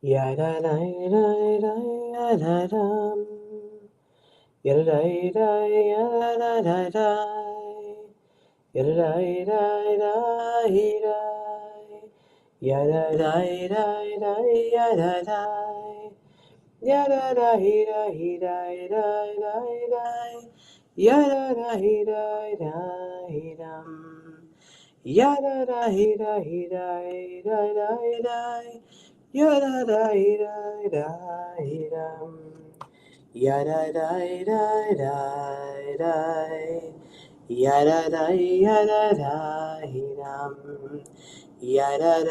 Yada da da da yada dum. Yada da da yada da da. Yada da da da da. Yada da da da yada da. Yada da da da da da da. Yada da da da dum. Yada da da da da da da. Yada da da da dum. Yada da da da da. Yada da da dum. Yada da da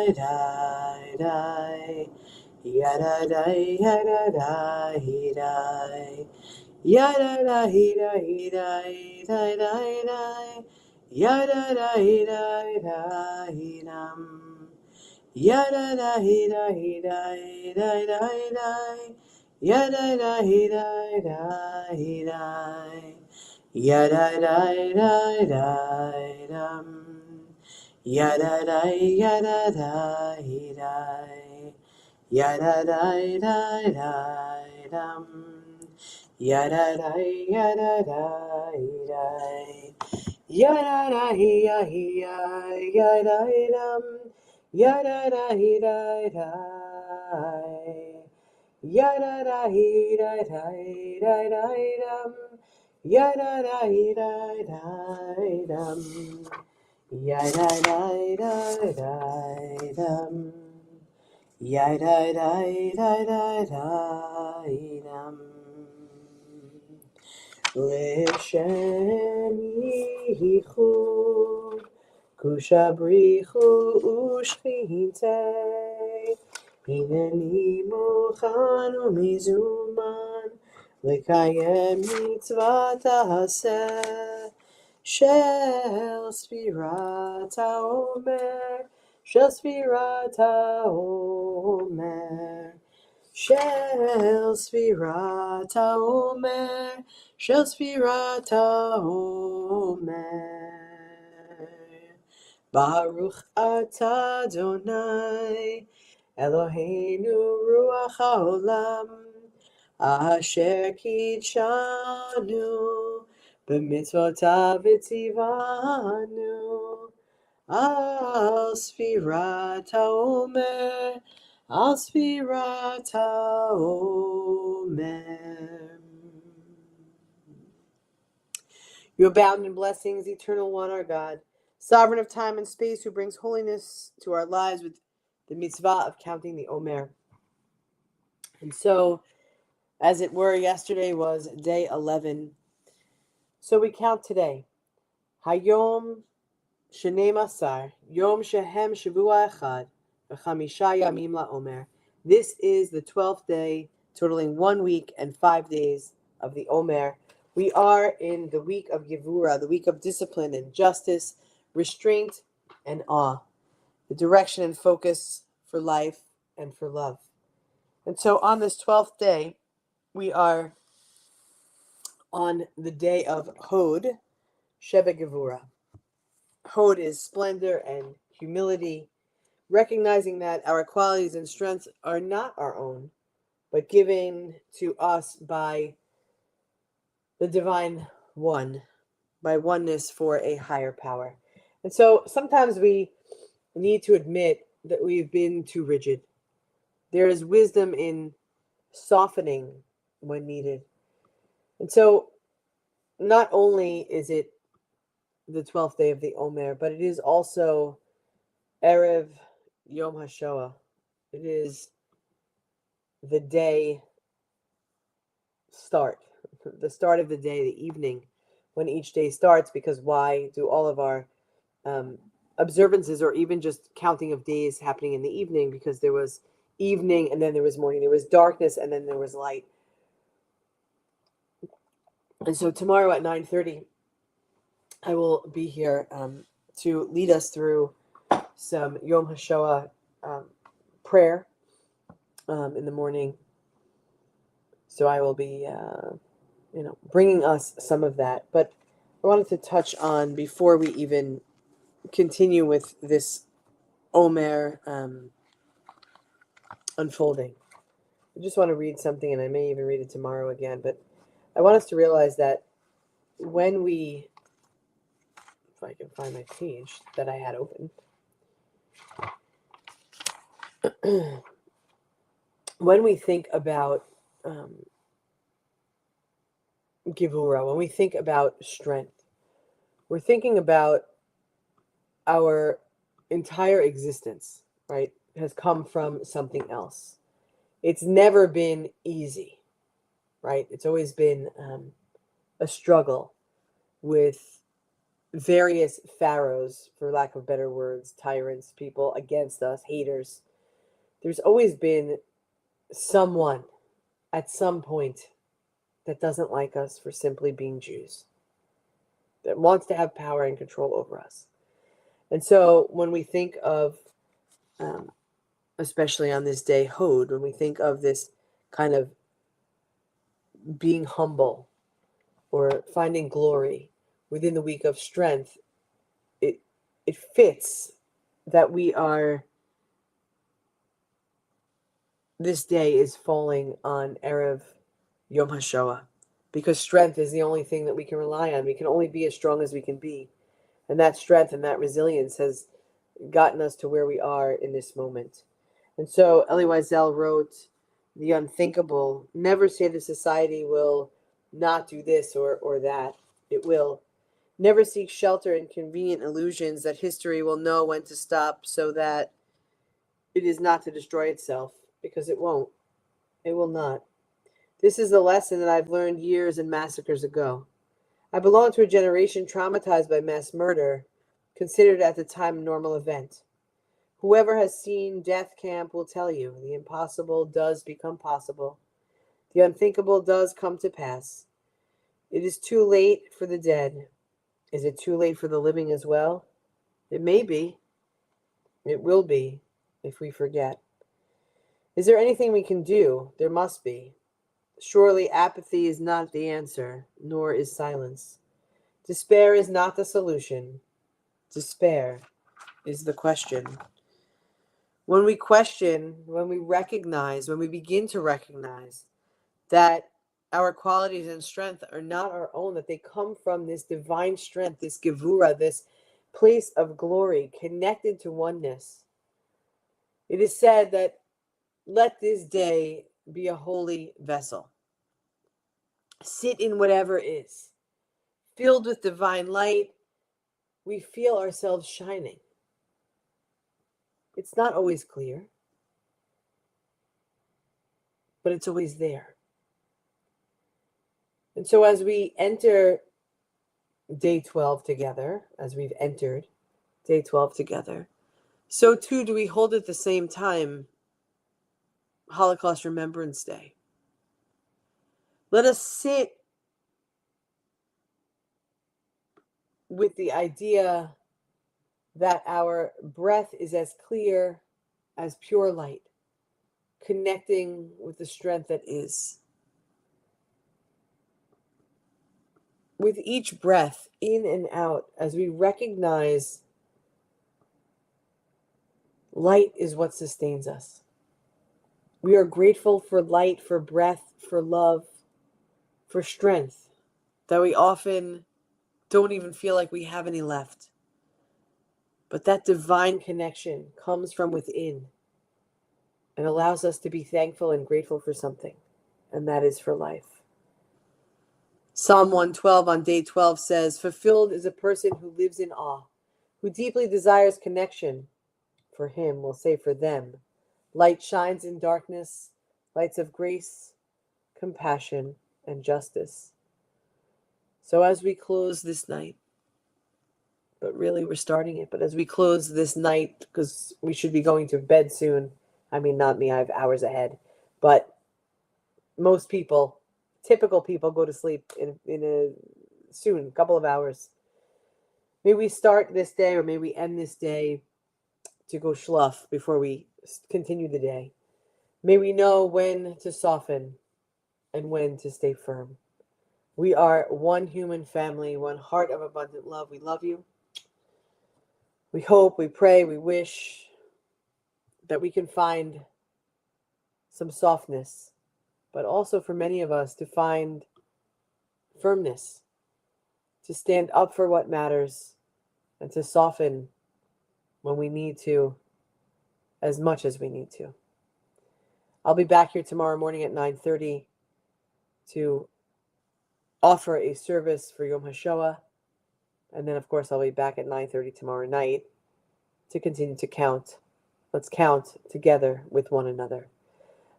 da da. Yada da da da. Yada da da da da da. Yada da da da dum. Yada da da da da da da. Yada da da da da. Yada da da da dum. Yada da da da. Yada da da dum. Yada da da da. Yada da yada dum. Yada da da. Yada da da dum. Yada da dum. Yada da dum. Yada da dum. L'shem yichud kushabrichu ushchintei hineni mochan umizuman lekayem mitzvat haseh shel sfirat haomer shel sfirat haomer Shel Sfirat HaOmer, Shel Sfirat HaOmer. Baruch Atah Adonai, Eloheinu Ruach HaOlam, Asher Kidshanu, B'mitzvotav v'tzivanu, Al Sfirat HaOmer, Al Sfirat HaOmer. You abound in blessings, eternal one, our God, sovereign of time and space, who brings holiness to our lives with the mitzvah of counting the Omer. And so, as it were, yesterday was day 11. So we count today. Hayom Shnei Masar, Yom Shehem Shavua Echad, V'chamisha Yamim LaOmer. This is the 12th day, totaling 1 week and 5 days of the Omer. We are in the week of Gevura, the week of discipline and justice, restraint and awe, the direction and focus for life and for love. And so on this 12th day, we are on the day of Hod, Sheva Gevura. Hod is splendor and humility, recognizing that our qualities and strengths are not our own, but given to us by the Divine One, by oneness for a higher power. And so sometimes we need to admit that we've been too rigid. There is wisdom in softening when needed. And so not only is it the 12th day of the Omer, but it is also Erev Yom HaShoah. It is the day start, the start of the day, the evening, when each day starts, because why do all of our observances or even just counting of days happening in the evening? Because there was evening and then there was morning, there was darkness and then there was light. And so tomorrow at 9:30, I will be here to lead us through some Yom HaShoah prayer in the morning. So I will be, bringing us some of that. But I wanted to touch on, before we even continue with this Omer unfolding. I just want to read something, and I may even read it tomorrow again, but I want us to realize that when we, if I can find my page that I had open, when we think about Givura, when we think about strength, we're thinking about our entire existence, right? Has come from something else. It's never been easy, right? It's always been a struggle with various pharaohs, for lack of better words, tyrants, people against us, haters. There's always been someone at some point that doesn't like us for simply being Jews, that wants to have power and control over us. And so when we think of, especially on this day, Hod, when we think of this kind of being humble or finding glory within the week of strength, it fits that this day is falling on Erev Yom HaShoah, because strength is the only thing that we can rely on. We can only be as strong as we can be. And that strength and that resilience has gotten us to where we are in this moment. And so Elie Wiesel wrote, "The unthinkable, never say the society will not do this or that. It will. Never seek shelter in convenient illusions that history will know when to stop so that it is not to destroy itself, because it won't. It will not. This is the lesson that I've learned years and massacres ago. I belong to a generation traumatized by mass murder, considered at the time a normal event. Whoever has seen Death Camp will tell you the impossible does become possible. The unthinkable does come to pass. It is too late for the dead. Is it too late for the living as well? It may be. It will be, if we forget. Is there anything we can do? There must be. Surely apathy is not the answer, nor is silence. Despair is not the solution. Despair is the question." When we question, when we recognize, when we begin to recognize that our qualities and strength are not our own, that they come from this divine strength, this gevura, this place of glory connected to oneness. It is said that let this day be a holy vessel. Sit in whatever is. Filled with divine light, we feel ourselves shining. It's not always clear, but it's always there. And so as we enter day 12 together, as we've entered day 12 together, so too do we hold at the same time Holocaust Remembrance Day. Let us sit with the idea that our breath is as clear as pure light, connecting with the strength that is. With each breath, in and out, as we recognize light is what sustains us. We are grateful for light, for breath, for love, for strength, that we often don't even feel like we have any left. But that divine connection comes from within and allows us to be thankful and grateful for something, and that is for life. Psalm 112 on day 12 says, "Fulfilled is a person who lives in awe, who deeply desires connection. For him, we'll say for them, light shines in darkness, lights of grace, compassion, and justice." So as we close this night, but really we're starting it, but as we close this night, because we should be going to bed soon. I mean, not me, I have hours ahead, but most people, typical people, go to sleep in a soon, couple of hours. May we start this day, or may we end this day to go schluff before we continue the day. May we know when to soften and when to stay firm. We are one human family, one heart of abundant love. We love you. We hope, we pray, we wish that we can find some softness, but also for many of us to find firmness, to stand up for what matters, and to soften when we need to, as much as we need to. I'll be back here tomorrow morning at 9:30 to offer a service for Yom HaShoah. And then, of course, I'll be back at 9:30 tomorrow night to continue to count. Let's count together with one another.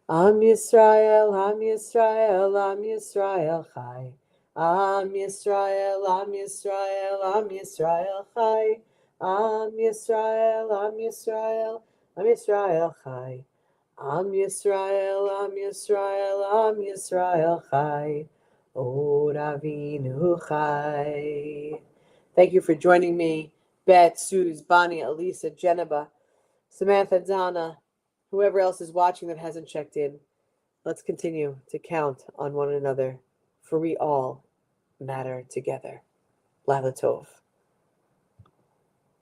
Am Yisrael, Am Yisrael, Am Yisrael Chai. Am Yisrael, Am Yisrael, Am Yisrael Chai. Am Yisrael, Am Yisrael, Am Yisrael Chai. Am Yisrael, Am Yisrael, Am Yisrael Chai. Od Avinu Chai. Thank you for joining me, Bet, Suze, Bonnie, Elisa, Jeneba, Samantha, Donna, whoever else is watching that hasn't checked in. Let's continue to count on one another, for we all matter together. Laila Tov.